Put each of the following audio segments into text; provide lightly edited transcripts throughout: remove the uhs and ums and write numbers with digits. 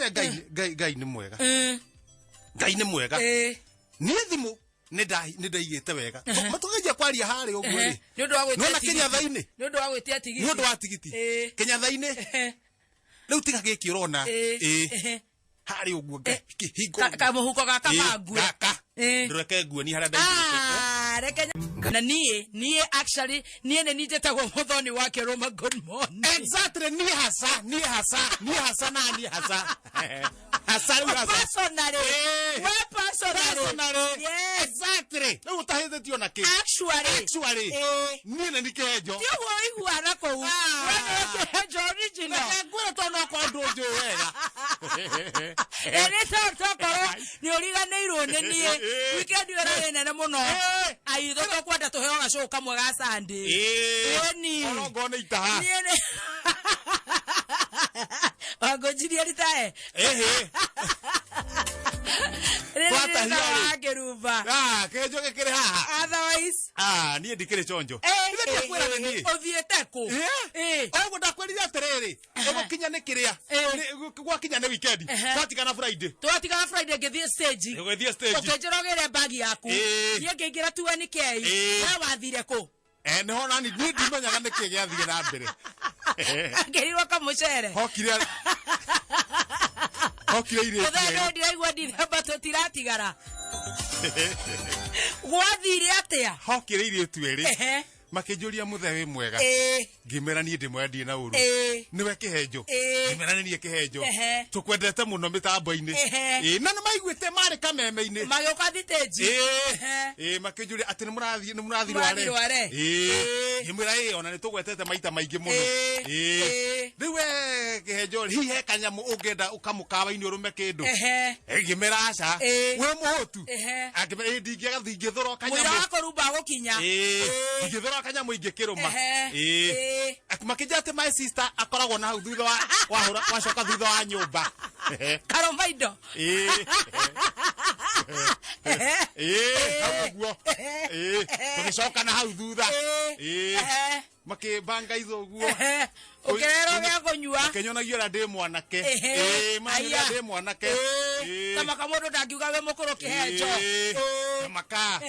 Wete gai ni mwega. Gai ni mwega. Ni thimu nĩndaigĩte wega. Matugeria kwaria harĩa ũguo rĩ. Nona Kenya-thainĩ. Nĩ ũndũ wa gwĩtia tigiti. Nĩ ũndũ wa tigiti. Kenya-thainĩ. Rĩu tiga gĩkĩ ũrona. Harĩ ũguo hingo. Kamuhuko gaka mangu. Gaka. Ndũreke nguo ni harĩa ndaigĩte. Reke na niĩ actually niĩ nĩ nĩnjĩtagwo mũthoni wake Roma good morning. Exactly niĩ hasa na niĩ hasa. Personally. Yes. Exactly. No utahithĩtio na kĩ. Actually. Niĩ nĩ kĩhenjo. Ti ũguo iguana kũu. Wewe kĩhenjo original. Ngwĩra tondũ kwa ndũ njũĩ wega. Nĩ tokorwo nĩ ũriganĩirwo nĩ niĩ. Weekend ĩrarĩ nene mũno. Aitho tũkwenda tũheo gacoka kamwe ga Sunday. Ĩni. Orongo nĩ itaha. Wangojirie ritae. Kwata hiyo Geruba. Kĩhenjo gĩkĩrĩ haha. Otherwise. Niĩ ndikĩrĩ chonjo. Nĩ kwĩra nĩ niĩ. Ũthiĩte kũ? Oguo ndakwĩrire atĩrĩrĩ. Ũgũkinya nĩ kĩrĩa. Gwakinya nĩ weekend. Twatigana Friday. Twatigana Friday ngĩthiĩ stage. Ngĩthiĩ stage. Ũkĩnjĩrogere bagi yaku. Niĩ ngĩingĩra 2NK. Wewe wathire kũ? Nĩho nani niĩ ndimenyaga nĩkĩ gĩathiĩ na mbere. Ngĩrirwo kamũcere. Hokire irio. Ũthendo ndiraigua ndithamba tũtiratigara. Gwathire atĩa? Hokire irio twĩrĩ. Makĩnjũria mũthee wĩ mwega. Ngĩmera niĩ ndĩmwega ndirĩ na ũru. Nĩwe kĩhenjo. Ngĩmera nĩ niĩ kĩhenjo. Tũkwendete mũno mĩtambo-inĩ. Na nĩmaiguĩte marĩ kameme-inĩ. Magĩũka thitĩnji. Makĩnjũria atĩ nĩmũrathiĩ Rware. Ngĩmwĩra ona nĩtũgwetete maita maingĩ mũno. Rĩu we kĩhenjo hihi he kanyamũ ũngĩenda ũkamũkawa-inĩ ũrũme kĩndũ. Ngĩmera aca. We mũhũtu. Ngĩmera ndingĩthora kanyamũ. Mũira wako rumba gũkinya. Ngĩthora kanyamũ ingĩkĩrũma. Makĩnjĩra atĩ my sister akoragwo na hau thutha wacoka thutha wa nyũmba. Karoma indo. Hau ũguo. Tũgĩcoka na hau thutha. Makĩbanga itho ũguo. Ũkĩrerwo gĩa kũnyua. Makĩnyonagia ũrĩa ndĩ mwanake. Manyua ndĩ mwanake. Tamaka mũndũ ndangiuga we mũkũrũ kĩhenjo. Tamaka.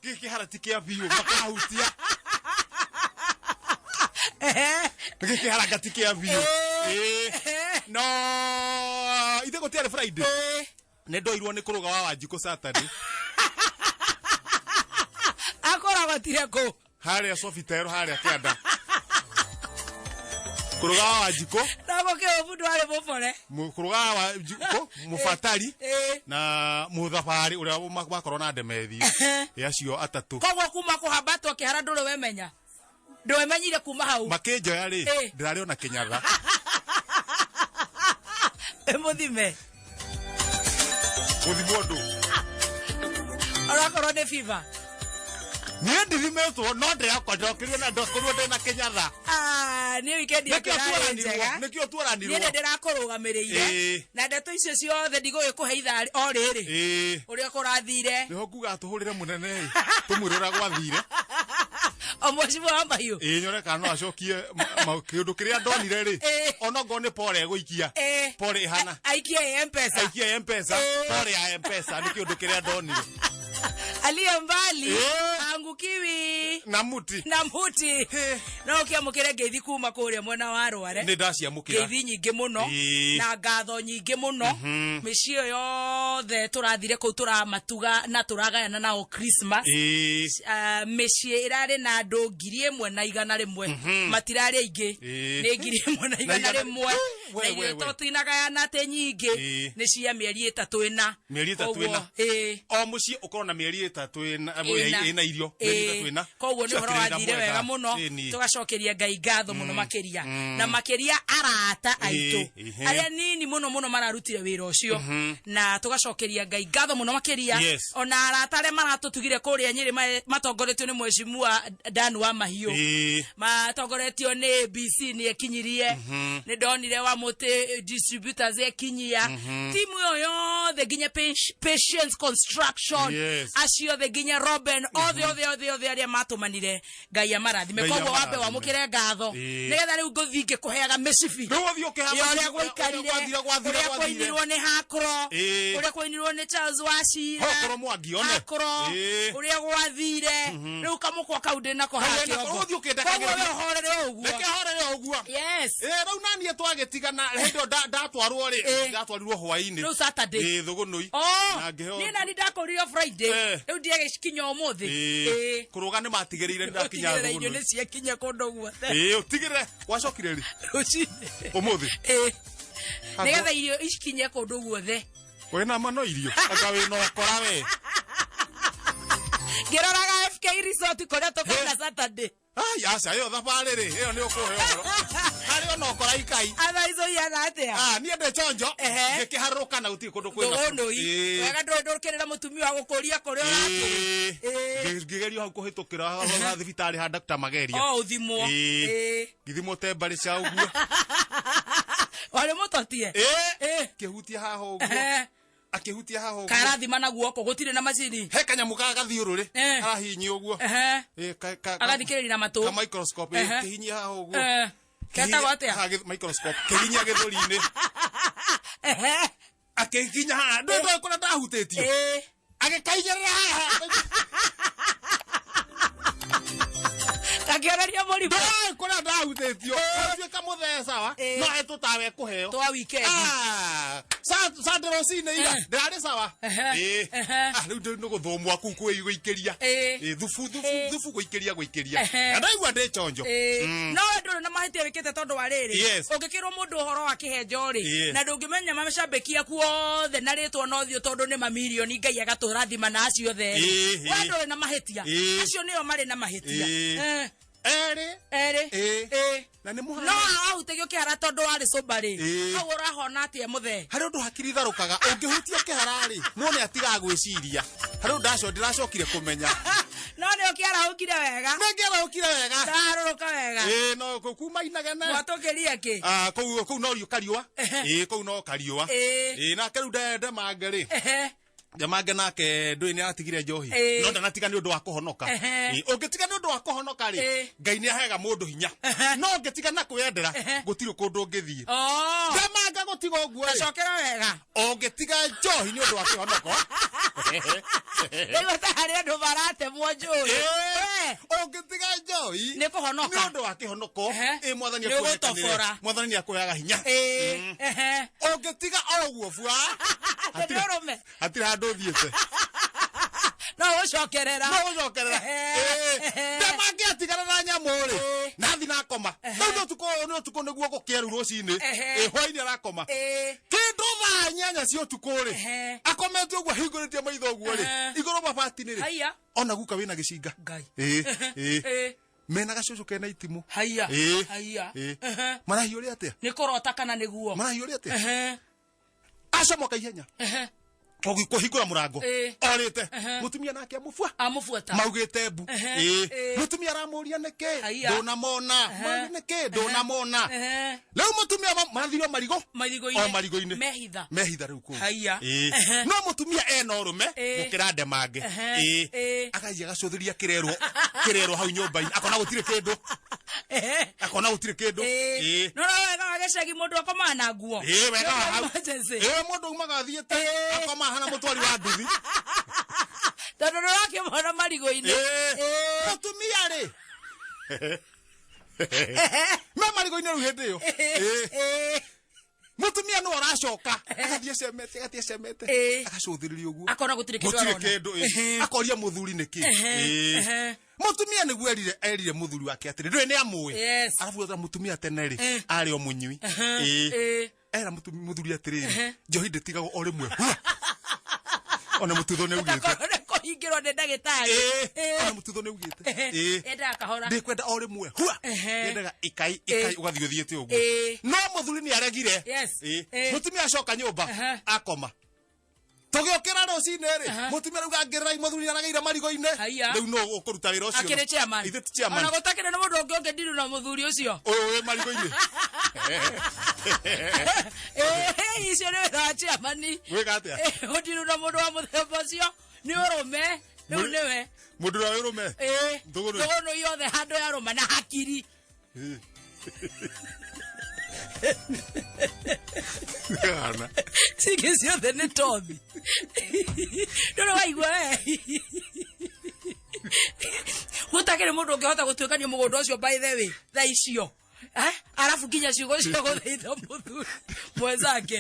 Gĩkĩhara ti kĩa biũ makahutia. Gĩkĩhara gati kĩa biũ. No ithe gũtiarĩ Friday. Nĩndoirwo nĩ kũrũga wa Wanjikũ Saturday. Akoragotire kũ? Harĩa Sofitel harĩa kĩanda. Kũrũga wa Wanjikũ. Nago kĩo mũndũ arĩ mũbore. Kũrũga wa Wanjikũ, mũbatari na mũthabarĩ ũrĩa makorwo na ndemethi. Acio atatũ. Koguo kuma kũhambatwo kĩhara ndũrĩ wemenya. Ndwemenyire kuma hau. Makĩnjoya rĩ, ndĩrarĩ ona Kĩnyatha. Mũthime. Mũthimwo ndũ. Orakorwo nĩ fever. Niĩ ndithimetwo no ndĩrakonjokerio na ndokorwo ndĩna Kĩnyatha. Niĩ weekend ĩkĩrarĩ njega. Nĩkĩo twaranirwo. Niĩ ndĩrakũrũgamĩrĩire. Na ndeto icio ciothe ndigũgĩkũhe ithaa o rĩrĩ. Ũrĩa kũrathire. Nĩho kuga tũhũrĩre mũnene tũmwĩre ũrĩa gwathire. Omwecimu wa mahiũ. Nyone kana no acokie kĩndũ kĩrĩa ndonire rĩ. Ona ngo nĩ pore gũikia. Pore ihana. Aikia M-Pesa. Aikia M-Pesa. Pore ya M-Pesa nĩ kĩndũ kĩrĩa ndonire. Aliye mbali angukiwi na muti no ũkĩamũkĩre ngeithi kuma kũrĩa mwena wa Rware. Nĩ ndaciamũkĩra ngeithi nyingĩ mũno na ngatho nyingĩ mũno. Mĩciĩ yothe tũrathire kũu tũramatuga na tũragayana nao Christmas. Mĩciĩ ĩrarĩ na andũ 1,100 matirarĩ aingĩ nĩ 1,100 na irio tũtinagayana atĩ nyingĩ nĩ cia mĩeri 3 ĩna. O mũciĩ ũkorwo na mĩeri 3 ĩna irio. Koguo nĩ ũhoro wathire wega mũno. Tũgacokeria Ngai ngatho mũno makĩria na makĩria arata aitũ arĩa nini mũno mũno mararutire wĩra ũcio na tũgacokeria Ngai ngatho mũno makĩria ona arata arĩa maratũtugire kũrĩa Nyĩrĩ matongoretio nĩ Mheshimiwa Dan wa Mahiũ matongoretio nĩ ABC nĩ ekinyirie nĩ ndonire wa mũtĩ distributors ekinyia timu yothe nginya Patience Construction acio the nginya Robin all the othe aria matumanire ngai amarathime koguo wambe wamukire ngatho nigetha riu nguthi ngikuheaga micibi uria gwaikarire uria kwainirwo ni hakro uria kwainirwo ni Charles Wachira hakro uria gwathire riu kamukwa kau ndinako hakiongo koguo we horere uguo yes riu nani twagitigana hindo ndatwarirwo hwaini riu Saturday thugunui ni nani ndakorire Friday riu ndiegikinya umuthi kuruga ni matigirire ndakinya thugunui ni ciekinya kundu guothe utigire wacokire ri rucini umuthi nigetha irio icinye kundu guothe wena mano irio anga we no kora we ngiroraga FK Resort kuria tukona Saturday aca iyo thabari ri iyo ni ukuhe uhoro hari ono kora ikai izo yana atia ni ende chonjo ngikiharuka na uti kundu kwina wega ndurukirira mutumia wa gukuria kuria ngigerio hau kuhitukira thibitari ha Dr. Mageria uthimwo ngithimwo tembari cia uguo wale mutotie kihutia haha uguo akihutia haha uguo karathima na guoko gutire na macini he kanyamu gathiururi arahinyi uguo agathikirira na matu ka microscope kihinyia haha uguo ketagwo atia microscope kihinyia githuri-ini akihinya haha ndo kuna ndahutĩtio agikaigĩrĩra haha akioneria mũrimũ kuna ndahutĩtio atuĩka mũtheca wa no etũtawe kũheo twa weekend Sunday rũcinĩ ira ndĩrarĩ sawa rĩu nĩ gũthũmwo kũu gwĩikĩria thubu gwĩikĩria na ndaigua ndĩ chonjo no ndũrĩ na mahĩtia wĩkĩte tondũ wa rĩrĩ ũngĩkĩrwo mũndũ ũhoro wa kĩhenjo rĩ na ndũngĩmenya macambĩki aku othe na rĩtwa na ũthiũ tondũ nĩ mamirioni ngai agatũrathima na acio othe we ndũrĩ na mahĩtia acio nĩo marĩ na mahĩtia na nĩ no ahutegio kĩhara tondũ warĩ cũmbarĩ hau ũrahona atĩa mũthee harĩ ũndũ hakiri itharũkaga ũngĩhutia kĩhara-rĩ mũndũ atigaga gwĩciria harĩ ũndũ ndĩracokire kũmenya no nĩ ũkĩarahũkire wega nĩngĩarahũkire wega ndarũrũka wega no kuma inegene gwatũkĩria kĩ kũu no kariũa kũu no kariũa nake rĩu Ndemange-rĩ Ndemange nake ndũĩ nĩ aratigire njohi no ndanatiga nĩ ũndũ wa kũhonoka ũngĩtiga nĩ ũndũ wa kũhonoka rĩ ngai nĩ aheaga mũndũ hinya no ũngĩtiga na kwĩyendera gũtirĩ kũndũ ũngĩthiĩ Ndemange gũtiga ũguo gacokera wega ũngĩtiga njohi nĩ ũndũ wa kĩhonoko rĩu ta harĩ andũ maratemwo njũĩ ũngĩtiga njohi nĩ kũhonoka nĩ ũndũ wa kĩhonoko mwathani nĩ akũheaga hinya ũngĩtiga ũguo bua hatirĩ handũ ũthiĩte no ũcokerera Ndemange atigana na nyamũ-rĩ nathi nakoma rĩu nĩ ũtukũ nĩguo gũkĩeru rũcinĩ hwainĩ arakoma kĩndũ thaa 8 cia ũtukũ-rĩ akomete ũguo ahingũrĩtie maitho ũguo-rĩ igũrũ mabati-inĩ ona guka wĩna gĩcinga mena gacucu kena itimũ marahiũria atĩa nĩ kũrota kana nĩguo marahiũria atĩa acomoka ihenya kũhingũra mũrango orĩte mũtumia nake amũbuata maugĩte mbu mũtumia aramũria nĩkĩ ndũnamona nĩkĩ ndũnamona rĩu mũtumia marathirwo marigũ-inĩ mehitha rĩu kũu no mũtumia ena ũrũme gũkĩra Ndemange akathi agacũthĩria kĩrerwo hau nyũmba-inĩ akona gũtirĩ kĩndũ no wega wa gĩcagi mũndũ akomaga na nguo wega hau mũndũ umaga athiĩte akoma hana mũtwari wa nduthi tondũ ndũrakĩmona marigũ-inĩ mũtumia-rĩ me marigũ-inĩ rĩu hĩndĩ ĩyo mutumia no aracoka agathie semete agacũthĩrĩria ũguo akona gũtirĩ kĩndũ akoria mũthuri nĩkĩ mutumia nĩguo erire mũthuri wake atĩrĩ ndũĩ nĩ amũĩ arabu mutumia tene rĩ arĩ o mũnyui era mũthuri atĩrĩ njohi ndĩtigagwo o rĩmwe ona mũtutho nĩ ugĩte kũhingĩrwo nĩ ndagĩtarĩ ona mũtutho nĩ ugĩte ndĩkwenda o rĩmwe yendaga ikai ũgathiĩ ũthiĩte ũguo no mũthuri nĩ aregire mũtumia acoka nyũmba akoma tũgĩũkĩra rũcinĩ-rĩ mũtumia rĩu angĩrĩra mũthuri nĩarageire marigũ-inĩ rĩu no ũkũruta wĩra ũcio akĩrĩ chairman ona gũtakĩrĩ na mũndũ ũngĩ ũngĩndiru na mũthuri ũcio ũyũ wĩ marigũ-inĩ icio nĩ wĩra wa chairman gwĩka atĩa ũndiru na mũndũ wa mũthemba ũcio nĩ ũrũme riu niwe mundu wa urume nduguno yothe hando ya roma na hakiri ana sige ciothe nĩ tothi ndũrĩ waigua gutakĩrĩ mũndũ ũngĩhota gũtuĩkania mũgũnda ũcio by the way thaa icio arabu nginya ciugo cia gũthaitha mũthuri mwenzake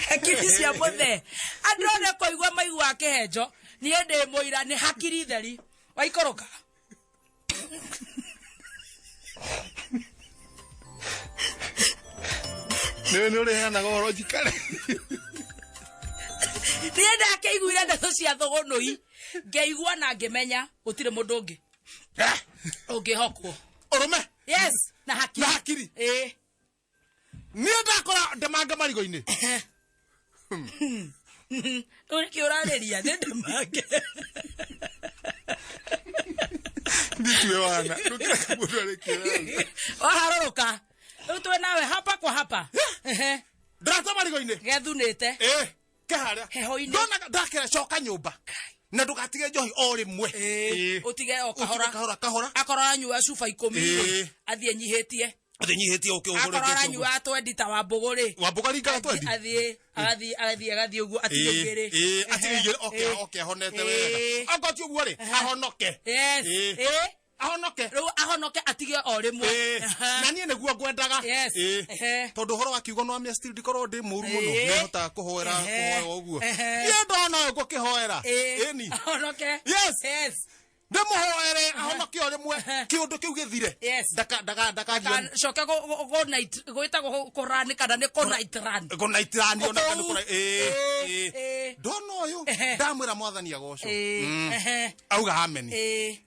hakiri cia mũthe andũ othe kũigua maigua kĩhenjo niĩ ndĩ mũira nĩ hakiri theri waikũrũka nĩ ũrĩheanaga ũhoro njikare niĩ ndakĩiguire ndeto cia thũgũnũi ngĩigua na ngĩmenya gũtirĩ mũndũ ũngĩ ũngĩhokwo ũrũme yes na hakiri niĩ ndakora ndemange marigo-inĩ ũrĩkĩ ũrarĩria nĩ ndemange nitue wana ndũkĩreka mũndũ arĩkĩra waharũrũka rĩu twĩ nawe hapa kwa hapa ndĩrata marigo-inĩ gethunĩte kĩharĩa heho-inĩ ndona ndakĩra coka nyũmba na ndũgatige njohi o rĩmwe ũtige o kahora kahora akorwo aranyua cuba 10 athiĩ nyihĩtie akorwo aranyua 20 ta Wambũgũ Wambũgũ ringaga 20 agathiĩ ũguo atige igĩrĩ okay ahonete wega angoti ũguo rĩ ahonoke ahonoke rĩu ahonoke atige o rĩmwe na niĩ nĩguo ngwendaga tondũ ũhoro wa kiugo no amia still ndikorwo ndĩ mũru mũno nĩhotaga kũhoera ũguo niĩ ndona ngũkĩhoera ĩni ahonoke yes ndĩmũhoere ahonoke o rĩmwe kĩũndũ kĩu gĩthire coke gwĩtagwo kũrani kana nĩ kũnaitrani ona kana ndona ũyũ ndamwĩra mwathani agocwo auga ameni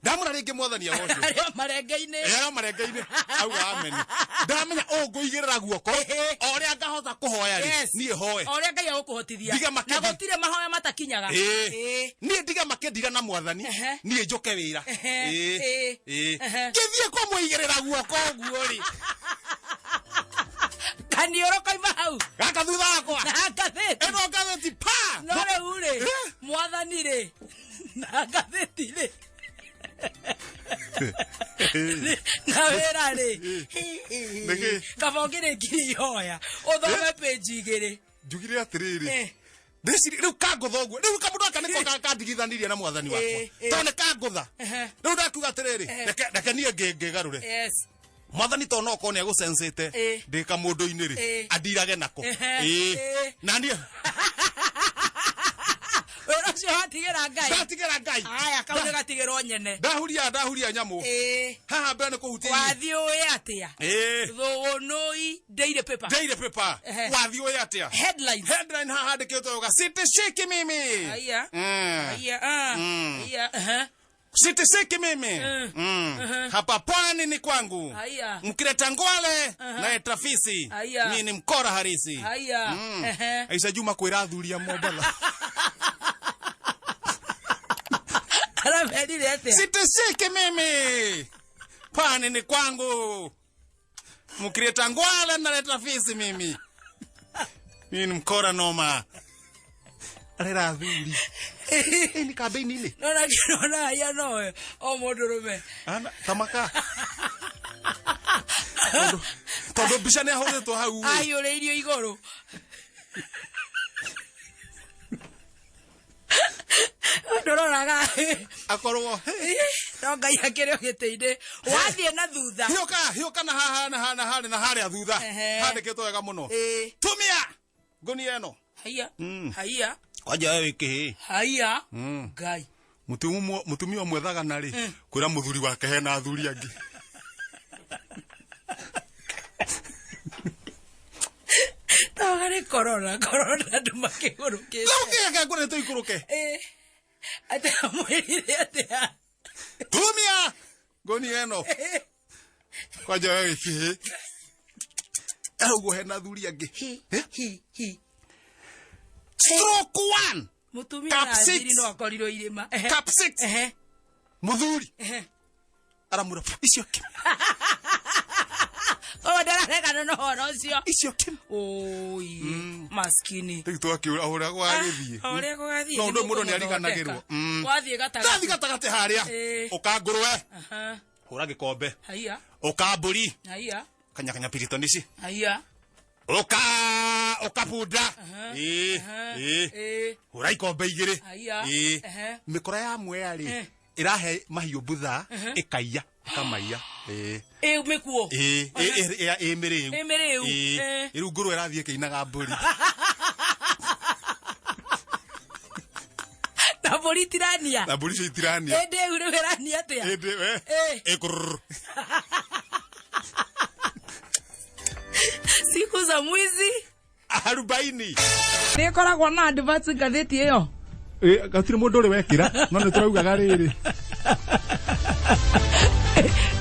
ndamwĩra rĩngĩ mwathani agocwo arĩa marenge-inĩ auga ameni ndamenya ũngũigĩrĩra guoko o ũrĩa ngahota kũhoya rĩ niĩ hoe o ũrĩa Ngai agũkũhotithia na gũtirĩ mahoya matakinyaga niĩ ndiga makĩndira na mwathani niĩ njoke wĩra ngĩthiĩ kũmũigĩrĩra guoko ũguo rĩ kaniũrũ koima hau gaka thutha wakwa na ngathĩti ĩno ngathĩti pa no rĩu rĩ mwathani rĩ na ngathĩti rĩ na wĩra rĩ kaba ũngĩrĩkire ihoya ũthome page 2 njugire atĩrĩrĩ ndĩciri rĩu kangũtha ũguo rĩu kamũndũ aka nĩko kandigithanirie na mwathani wakwa tondũ nĩ kangũtha rĩu ndakiuga atĩrĩrĩ reke niĩ ngĩgarũre mwathani to no ko nĩ agũcensĩte ndĩ kamũndũ-inĩ rĩ andirage nako na niĩ wĩra ũcio watigĩra Ngai ndatigĩra Ngai aya kau nĩ gatigĩrwo nyene ndahuria nyamũ haha mbere nĩ kũhutia wathiĩ ũĩ atĩa thũgũnũi daily paper wathiĩ ũĩ atĩa headline haha handĩkĩtwo yoga sitishiki mimi sitishiki mimi hapa pwani ni kwangu mkileta ngwale na tafisi mimi ni mkora harisi Aisha Juma kwĩra athuri a Mombatha sitishiki mimi pwani ni kwangu mkileta ngwale na tafisi mimi ni mkora noma arera athuri ni kabeini ile nona ya no o mũndũrũme ana tamaka tondũ mbica nĩ ahũrĩtwo hau aiyũrĩirio igũrũ ndũroraga akorwo no Ngai akĩrĩ gĩtĩ-inĩ wathiĩ na thutha hiũka na haha na harĩa thutha handĩkĩtwo wega mũno tumia ngũnia ĩno haiya kwanja wewe wĩkĩhĩ haiya Ngai mutumia mwethaga na rĩ kwĩra mũthuri wake hena athuri angĩ tawagare corona andũ makĩgũrũkĩte ũkĩga ngũrĩtwo ikũrũke ate mwĩrire atia tumia ngũnia ĩno kwanja wewe wĩkĩhĩ Ugo hena thuri angi. Stroke 1. Mutumia na thiri no akorirwo irima. Cap 6. Muthuri. Aramura icio kim. Ndararega no horo cio. Icio kim. Oi. Maskini. Titu akiura uria gwagithie. Uria gwagathie. No ndo mundu ni ariganagirwo. Wathie gataga. Gathi gatagate haria. Ukangurwe. Hura gikombe. Haiya. Ukamburi. Haiya. Kanya piritoni ici. Haiya. Ukabunda. Hura ikombe igiri. Haiya. Mikora ya mwe irahe mahiũ butha ikaiya kamaiya mikuo miriu iru nguru irathie kiinaga mburi na mburi tirania ende ure werania atia ekur siku za mwizi 40 ni koragwo na advance ngatheti iyo gatire mundu uri wekira no ni turaugaga riri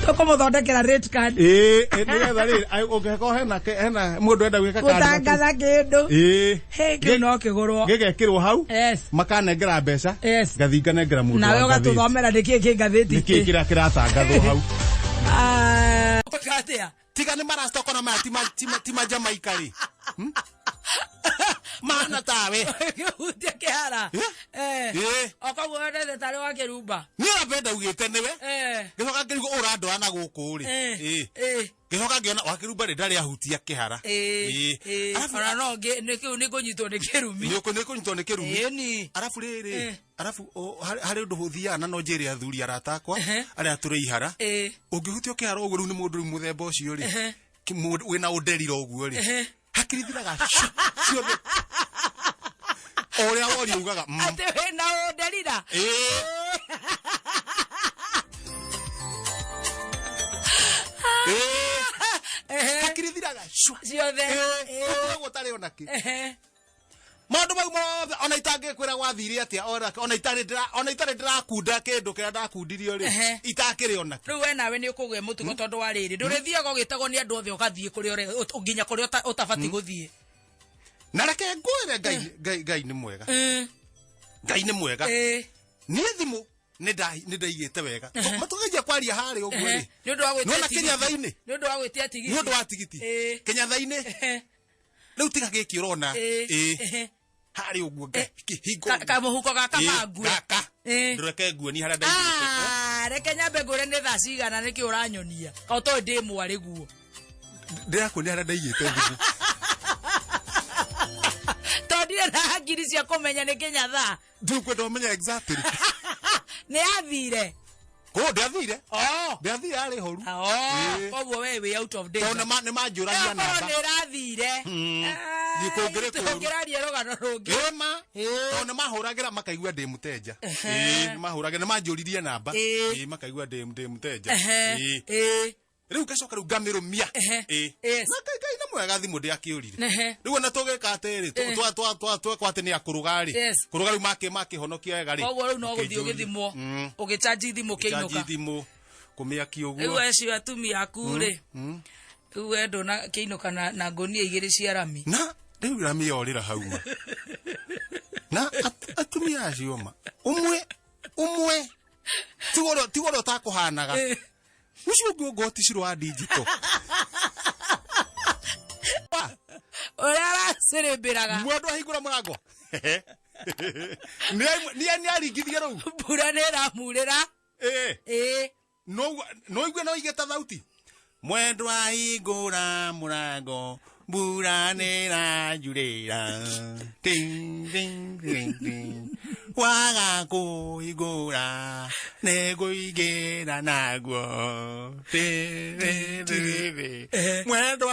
toko muthondekera rate card nigetha riri ungeko hena mundu enda gwika card utangatha kindu he no kigurwo gigekirwo hau makanengera mbeca ngathi nengera mundu nawe ugatuthomera niki kingatheti niki kiratangathwo hau ukatia tiga ni marasta kona ma tima Jamaica ri mana tawe utia kihara okagwo ndete tari wa kirumba ni urapenda ugite niwe gicoka ngirigo urandora na guku ri gicoka ngiona wa kirumba ri ndari ahutia kihara ara no nikiu nikunyitwo ni kirumi nikunyitwo ni kirumi arafu riri arafu hari undu huthia na no njiri athuri aratakwa aria turi ihara ungihutio kihara ugu ni mundu muthemba ucio ri wina uderira uguo ri hakirithiraga ciothe oria wori ugaga ate wina uderira hakirithiraga ciothe gutari onaki maundu mau mothe ona itangikwira gwathire atia ona itari ndirakunda kindu kiria ndakundirio ri itakiri ona riu we nawe ni ukugwe mutugo tondu wa riri ndurithiaga ugitagwo ni andu othe ugathie kuria nginya kuria utabati guthie na reke ngwire ngai ni mwega ngai ni mwega ni thimu ni ndaigite wega matugeje kwaria hari uguo ri ni undu wa gwitia Kenya thaini ni undu wa gwitia tigiti ni undu wa tigiti Kenya thaini riu tiga giki urona hari uguo hingo kamuhuko gaka mangue ndureke nguo ni haria ndaigite reke nyambe ngure ni thaa cigana niki uranyonia ka to ndi mwari guo ndirakuonia haria ndaigite thimu tondire na hakiri cia kumenya ni Kenya thaa ndikwenda umenya exactly ni athire ko ndathire ndathire ari horu koguo we out of date tona ni manjurania namba ni rathire ndikongere ko ngiraria rogano rungi tona mahuragira makaigua ndi muteja ni mahuragira manjuririe namba makaigua ndi muteja riu gacoka riu ngamirumia na kai na mwega thimu ndiakiurire riu ona tugeka atiri twate ni akurugari kurugari makihonokia wega ri koguo riu no guthii ugithimwo ugicharge thimu kiinuka kumiaki uguo riu eci atumia aku ri riu endo na kiinuka na ngonia igiri cia rami na riu rami yorira hauma na atumia acio ma umwe tigoro takuhanaga ucio ngoti ciro wa digital ora cereberaga mwandu ahingura murango ni aringithie ru mbura ni ramurira no igwe no igeta thauti mwendu ahingura murango mbura ni rajurira ting ting ting ting waga kuhingura neguigera naguo mwendu